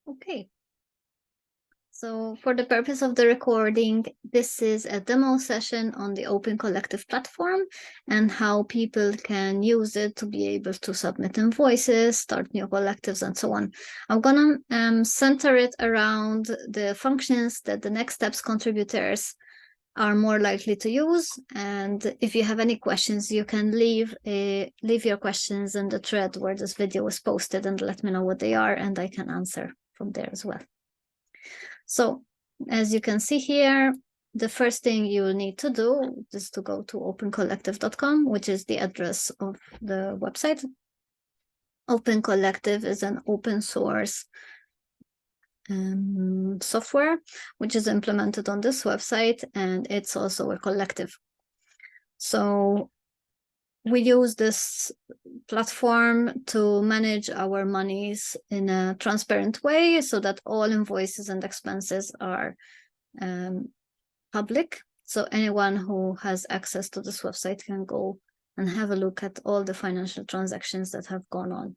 Okay. So for the purpose of the recording, this is a demo session on the Open Collective platform and how people can use it to be able to submit invoices, start new collectives, and so on. I'm gonna center it around the functions that the Next Steps contributors are more likely to use. And if you have any questions, you can leave your questions in the thread where this video is posted and let me know what they are, and I can answer from there as well. So as you can see here, the first thing you'll need to do is to go to opencollective.com, which is the address of the website. Open Collective is an open source software, which is implemented on this website, and it's also a collective. So we use this platform to manage our monies in a transparent way so that all invoices and expenses are public. So anyone who has access to this website can go and have a look at all the financial transactions that have gone on.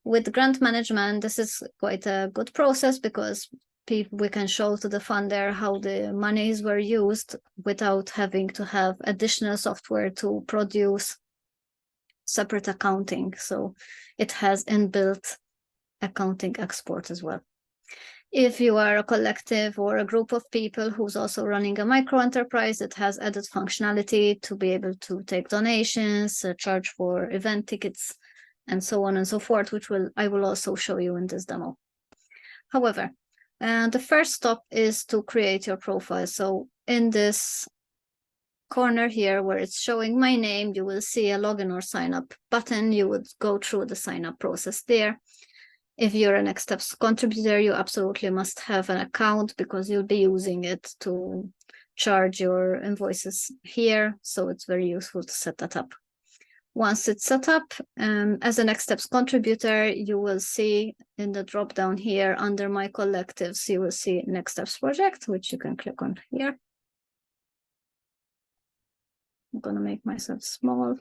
With grant management, this is quite a good process because we can show to the funder how the monies were used without having to have additional software to produce separate accounting. So it has inbuilt accounting export as well. If you are a collective or a group of people who's also running a micro enterprise, it has added functionality to be able to take donations, charge for event tickets, and so on and so forth, which I will also show you in this demo. However, the first step is to create your profile. So in this corner here where it's showing my name, you will see a login or sign up button. You would go through the sign up process there. If you're a Next Steps contributor, you absolutely must have an account because you'll be using it to charge your invoices here. So it's very useful to set that up. Once it's set up, as a Next Steps contributor, you will see in the drop down here under My Collectives, you will see Next Steps project, which you can click on here. I'm going to make myself small.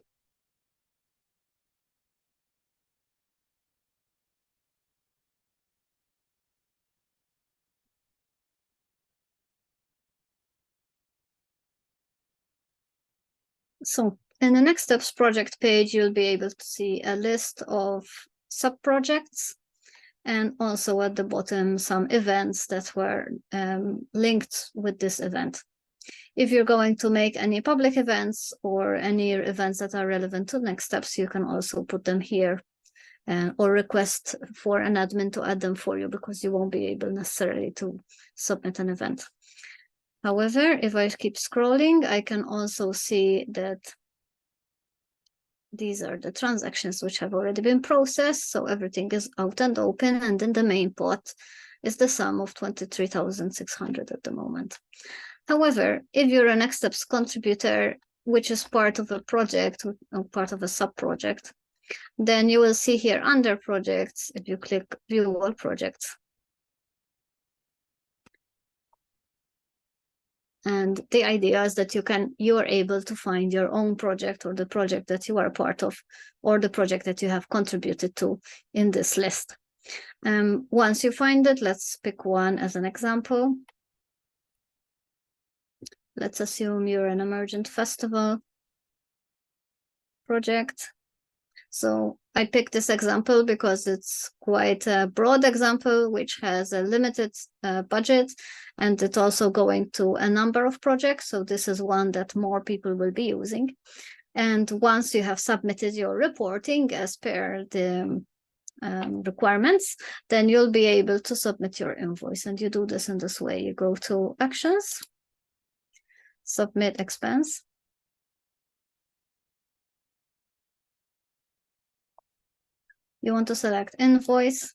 So in the Next Steps project page, you'll be able to see a list of sub-projects and also at the bottom some events that were linked with this event. If you're going to make any public events or any events that are relevant to Next Steps, you can also put them here or request for an admin to add them for you because you won't be able necessarily to submit an event. However, if I keep scrolling, I can also see that these are the transactions which have already been processed. So everything is out and open. And in the main pot is the sum of 23,600 at the moment. However, if you're a Next Steps contributor, which is part of a project or part of a sub-project, then you will see here under projects, if you click view all projects. And the idea is that you are able to find your own project or the project that you are a part of or the project that you have contributed to in this list. Once you find it, let's pick one as an example. Let's assume you're an emergent festival project. So I picked this example because it's quite a broad example, which has a limited budget, and it's also going to a number of projects. So this is one that more people will be using. And once you have submitted your reporting as per the requirements, then you'll be able to submit your invoice. And you do this in this way. You go to Actions, Submit Expense. You want to select Invoice.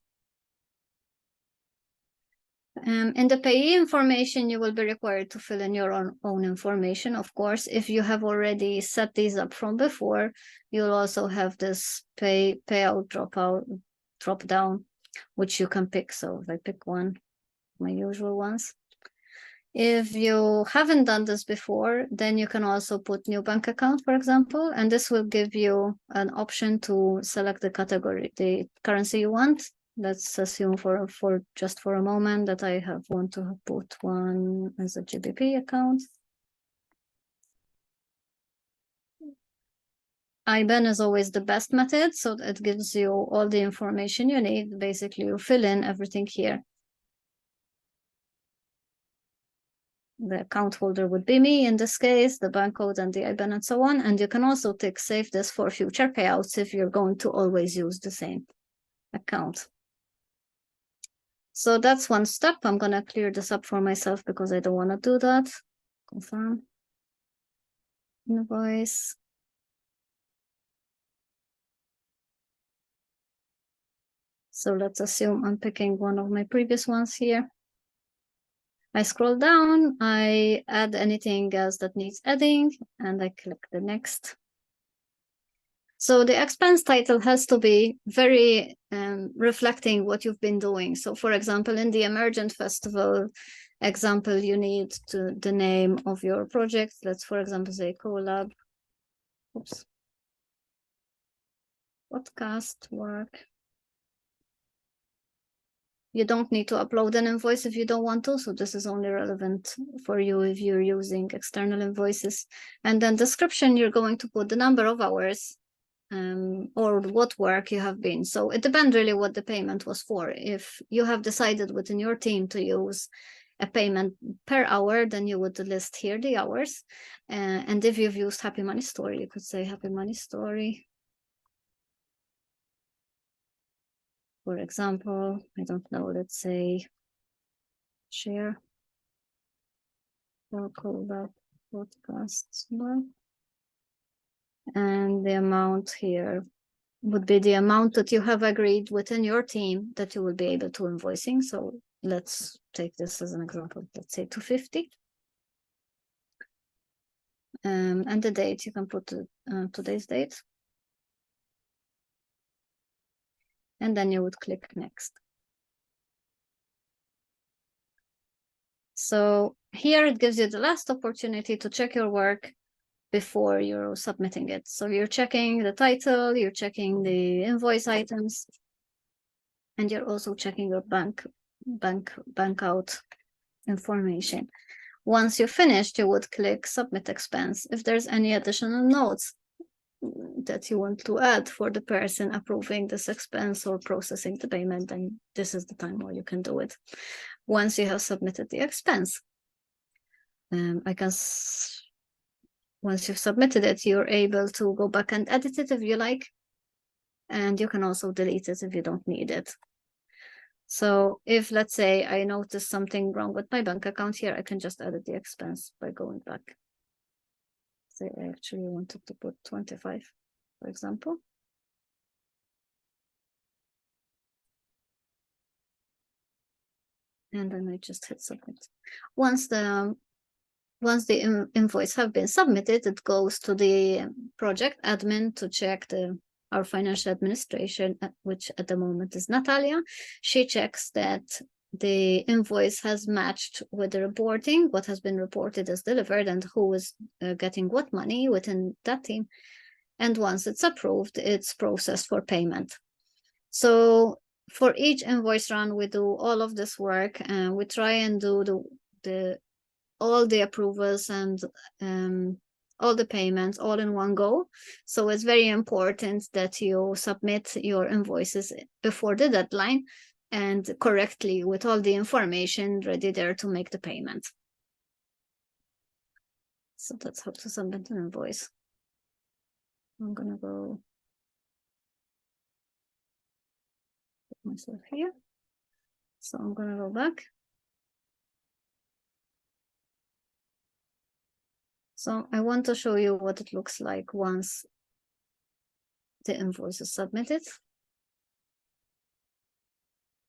In the payee information, you will be required to fill in your own information. Of course, if you have already set these up from before, you'll also have this payout drop down, which you can pick. So if I pick one, my usual ones. If you haven't done this before, then you can also put new bank account, for example, and this will give you an option to select the category, the currency you want. let's assume for just for a moment that I want to put one as a GBP account. IBAN is always the best method, so it gives you all the information you need. Basically, you fill in everything here. The account holder would be me in this case, the bank code and the IBAN and so on. And you can also save this for future payouts if you're going to always use the same account. So that's one step. I'm going to clear this up for myself because I don't want to do that. Confirm. Invoice. So let's assume I'm picking one of my previous ones here. I scroll down, I add anything else that needs adding, and I click the next. So the expense title has to be very reflecting what you've been doing. So for example, in the Emergent Festival example, you need the name of your project. Let's, for example, say collab. Oops. Podcast work. You don't need to upload an invoice if you don't want to. So this is only relevant for you if you're using external invoices. And then description, you're going to put the number of hours or what work you have been. So it depends really what the payment was for. If you have decided within your team to use a payment per hour, then you would list here the hours. And if you've used Happy Money Story, you could say Happy Money Story. For example, I don't know, let's say share or collab podcasts. And the amount here would be the amount that you have agreed within your team that you will be able to invoicing. So let's take this as an example. Let's say 250. And the date, you can put today's date. And then you would click next. So here it gives you the last opportunity to check your work before you're submitting it. So you're checking the title, you're checking the invoice items, and you're also checking your bank out information. Once you're finished, you would click Submit Expense. If there's any additional notes that you want to add for the person approving this expense or processing the payment, then this is the time where you can do it. Once you have submitted the expense, once you've submitted it, you're able to go back and edit it if you like. And you can also delete it if you don't need it. So if, let's say, I notice something wrong with my bank account here, I can just edit the expense by going back. Say I actually wanted to put 25, for example. And then I just hit submit. Once the invoice have been submitted, it goes to the project admin to check our financial administration, which at the moment is Natalia. She checks that the invoice has matched with the reporting, what has been reported as delivered, and who is getting what money within that team. And once it's approved, it's processed for payment. So for each invoice run, we do all of this work, and we try and do all the approvals and all the payments all in one go. So it's very important that you submit your invoices before the deadline and correctly with all the information ready there to make the payment. So that's how to submit an invoice. I'm gonna go put myself here. So I'm gonna go back. So I want to show you what it looks like once the invoice is submitted.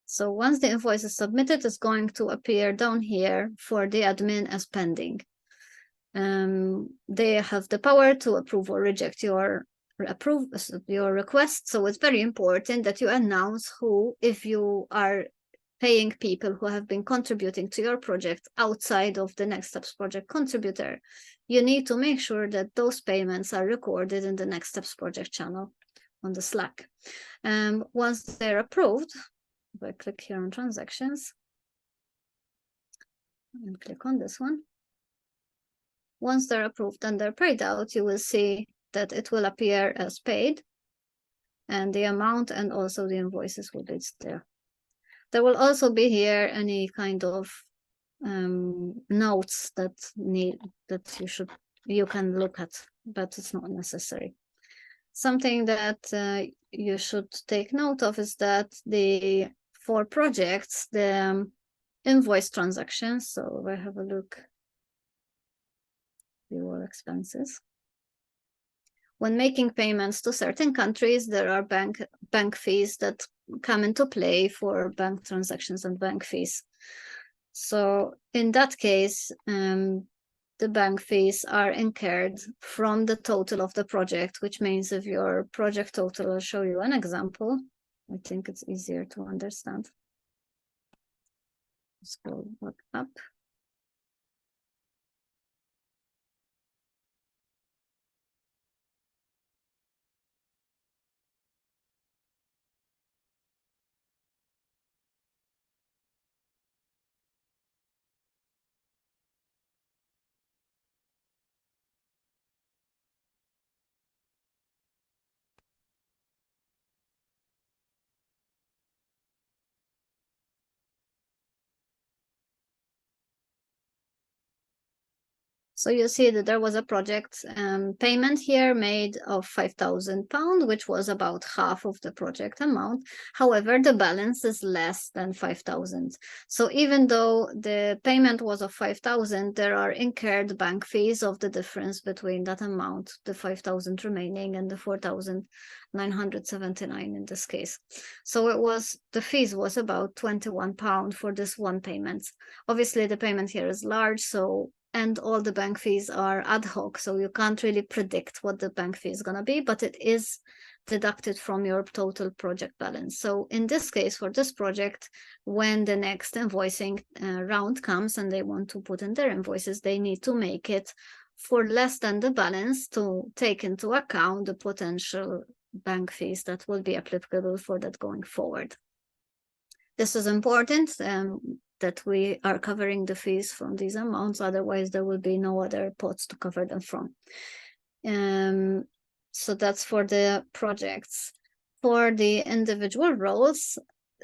So once the invoice is submitted, it's going to appear down here for the admin as pending. They have the power to approve or reject your request. So it's very important that you announce who, if you are paying people who have been contributing to your project outside of the Next Steps project contributor, you need to make sure that those payments are recorded in the Next Steps project channel on the Slack. Once they're approved, If I click here on transactions and click on this one, once they're approved and they're paid out, you will see that it will appear as paid, and the amount and also the invoices will be there. There will also be here any kind of notes that you can look at, but it's not necessary. Something that you should take note of is that for projects, the invoice transactions, so we have a look, view all expenses. When making payments to certain countries, there are bank fees that come into play for bank transactions and bank fees. So in that case, the bank fees are incurred from the total of the project, which means if your project total, I'll show you an example. I think it's easier to understand. Scroll back up. So you see that there was a project payment here made of £5,000, which was about half of the project amount. However, the balance is less than 5,000. So even though the payment was of 5,000, there are incurred bank fees of the difference between that amount, the 5,000 remaining, and the 4,979 in this case. So the fees was about £21 for this one payment. Obviously, the payment here is large, and all the bank fees are ad hoc, so you can't really predict what the bank fee is going to be, but it is deducted from your total project balance. So in this case, for this project, when the next invoicing round comes and they want to put in their invoices, they need to make it for less than the balance to take into account the potential bank fees that will be applicable for that going forward. This is important. That we are covering the fees from these amounts, otherwise there will be no other pots to cover them from. So that's for the projects. For the individual roles,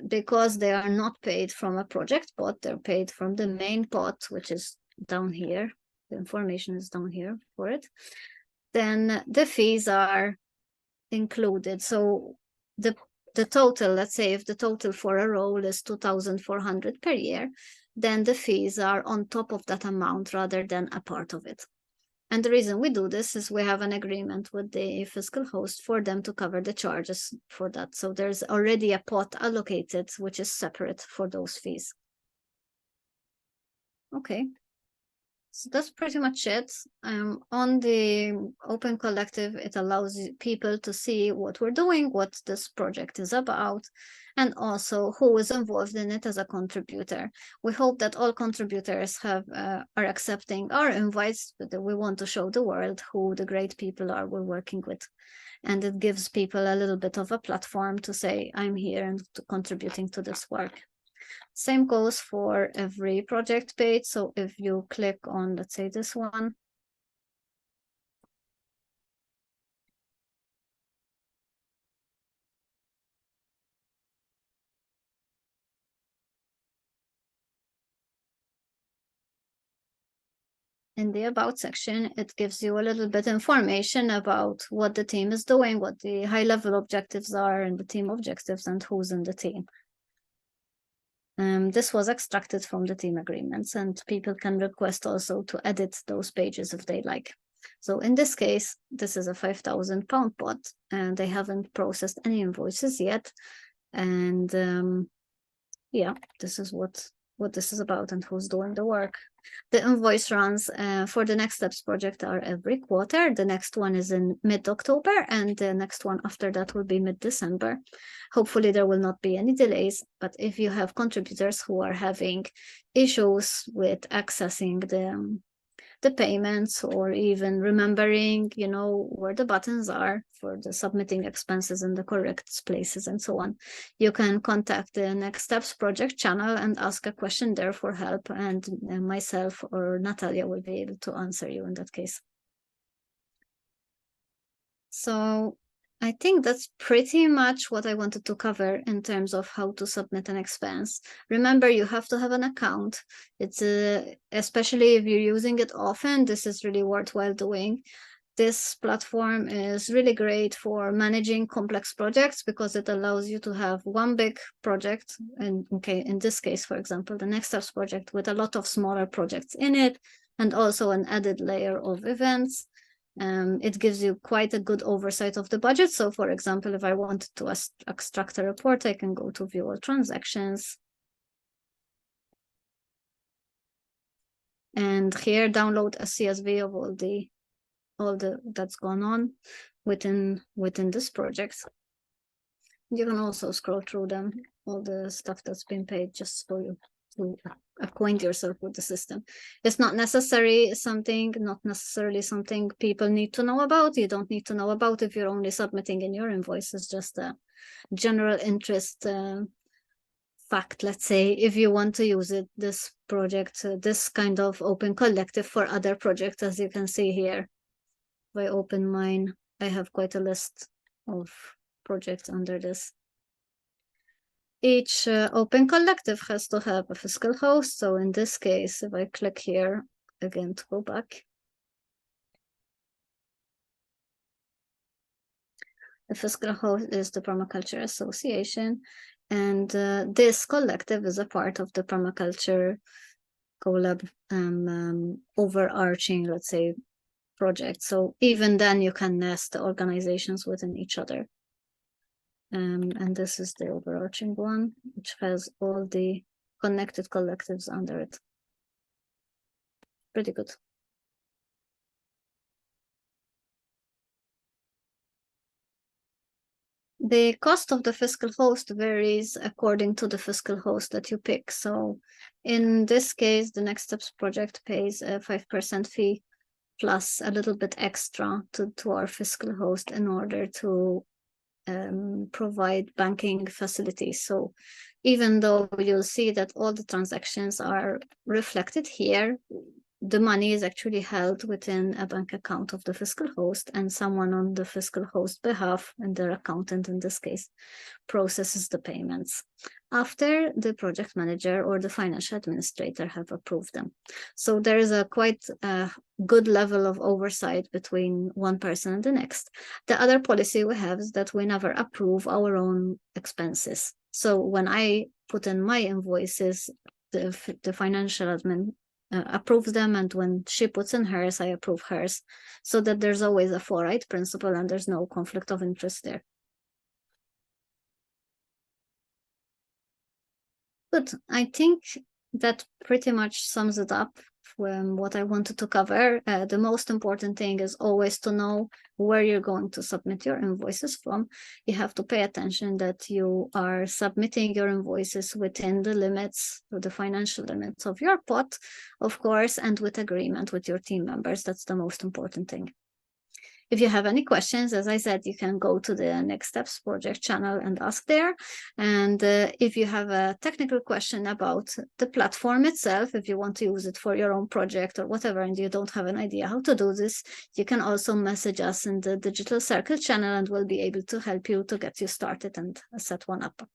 because they are not paid from a project pot, they're paid from the main pot, which is down here. The information is down here for it. Then the fees are included. So the total, let's say if the total for a role is 2,400 per year, then the fees are on top of that amount rather than a part of it. And the reason we do this is we have an agreement with the fiscal host for them to cover the charges for that. So there's already a pot allocated, which is separate for those fees. Okay. So that's pretty much it. On the Open Collective, it allows people to see what we're doing, what this project is about, and also who is involved in it as a contributor. We hope that all contributors are accepting our invites, but we want to show the world who the great people are we're working with. And it gives people a little bit of a platform to say, I'm here and contributing to this work. Same goes for every project page. So if you click on, let's say this one, in the About section, it gives you a little bit information about what the team is doing, what the high-level objectives are, and the team objectives, and who's in the team. This was extracted from the team agreements, and people can request also to edit those pages if they like. So in this case, this is a £5,000 pot, and they haven't processed any invoices yet. And yeah, this is what this is about and who's doing the work. The invoice runs for the Next Steps project are every quarter. The next one is in mid-October, and the next one after that will be mid-December. Hopefully there will not be any delays, but if you have contributors who are having issues with accessing the payments, or even remembering, where the buttons are for the submitting expenses in the correct places and so on, you can contact the Next Steps project channel and ask a question there for help, and myself or Natalia will be able to answer you in that case. So I think that's pretty much what I wanted to cover in terms of how to submit an expense. Remember, you have to have an account. It's especially if you're using it often, this is really worthwhile doing. This platform is really great for managing complex projects because it allows you to have one big project, and in this case, for example, the Next Steps project, with a lot of smaller projects in it, and also an added layer of events. It gives you quite a good oversight of the budget. So for example, if I wanted to extract a report, I can go to view all transactions. And here download a CSV of all the that's gone on within this project. You can also scroll through them, all the stuff that's been paid, just for you to acquaint yourself with the system. It's not necessarily something people need to know about. You don't need to know about if you're only submitting in your invoice. It's just a general interest fact, let's say, if you want to use it, this project, this kind of open collective for other projects. As you can see here, if I open mine, I have quite a list of projects under this. Each open collective has to have a fiscal host. So in this case, if I click here again to go back, the fiscal host is the Permaculture Association, and this collective is a part of the Permaculture Colab overarching, let's say, project. So even then you can nest the organizations within each other. And this is the overarching one, which has all the connected collectives under it. Pretty good. The cost of the fiscal host varies according to the fiscal host that you pick. So in this case, the Next Steps project pays a 5% fee plus a little bit extra to our fiscal host in order to provide banking facilities. So even though you'll see that all the transactions are reflected here, the money is actually held within a bank account of the fiscal host, and someone on the fiscal host behalf, and their accountant in this case, processes the payments after the project manager or the financial administrator have approved them. So there is a quite good level of oversight between one person and the next. The other policy we have is that we never approve our own expenses. So when I put in my invoices, the financial admin approves them, and when she puts in hers, I approve hers, so that there's always a four-right principle and there's no conflict of interest there. Good. I think that pretty much sums it up from what I wanted to cover. The most important thing is always to know where you're going to submit your invoices from. You have to pay attention that you are submitting your invoices within the limits, or the financial limits of your pot, of course, and with agreement with your team members. That's the most important thing. If you have any questions, as I said, you can go to the Next Steps project channel and ask there. And if you have a technical question about the platform itself, if you want to use it for your own project or whatever, and you don't have an idea how to do this, you can also message us in the Digital Circle channel, and we'll be able to help you to get you started and set one up.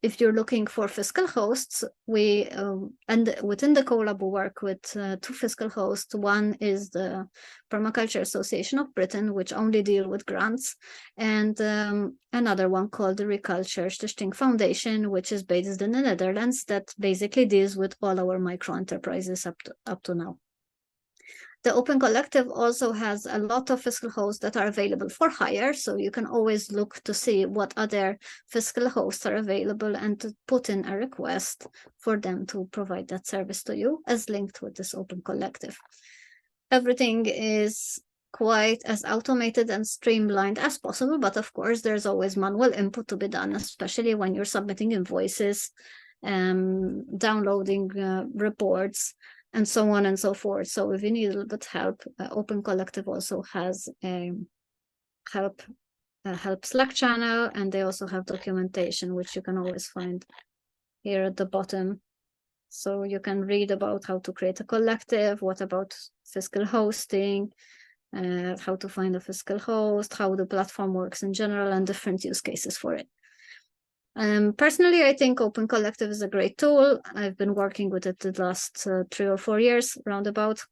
If you're looking for fiscal hosts, we and within the Colab we work with two fiscal hosts. One is the Permaculture Association of Britain, which only deal with grants, and another one called the Reculture Stichting Foundation, which is based in the Netherlands, that basically deals with all our micro enterprises up to now. The Open Collective also has a lot of fiscal hosts that are available for hire, so you can always look to see what other fiscal hosts are available and to put in a request for them to provide that service to you as linked with this Open Collective. Everything is quite as automated and streamlined as possible, but of course there's always manual input to be done, especially when you're submitting invoices, downloading reports, and so on and so forth. So if you need a little bit help, Open Collective also has a help Slack channel, and they also have documentation, which you can always find here at the bottom. So you can read about how to create a collective, what about fiscal hosting, how to find a fiscal host, how the platform works in general, and different use cases for it. Personally, I think Open Collective is a great tool. I've been working with it the last 3 or 4 years, roundabout,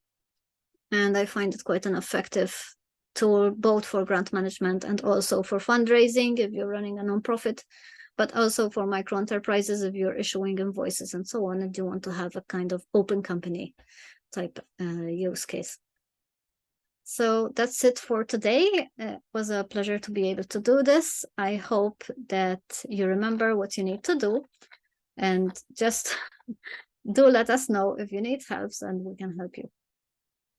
and I find it quite an effective tool, both for grant management and also for fundraising if you're running a nonprofit, but also for micro enterprises if you're issuing invoices and so on, and you want to have a kind of open company type use case. So that's it for today. It was a pleasure to be able to do this. I hope that you remember what you need to do, and just do let us know if you need help and we can help you.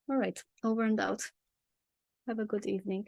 All right, over and out. Have a good evening.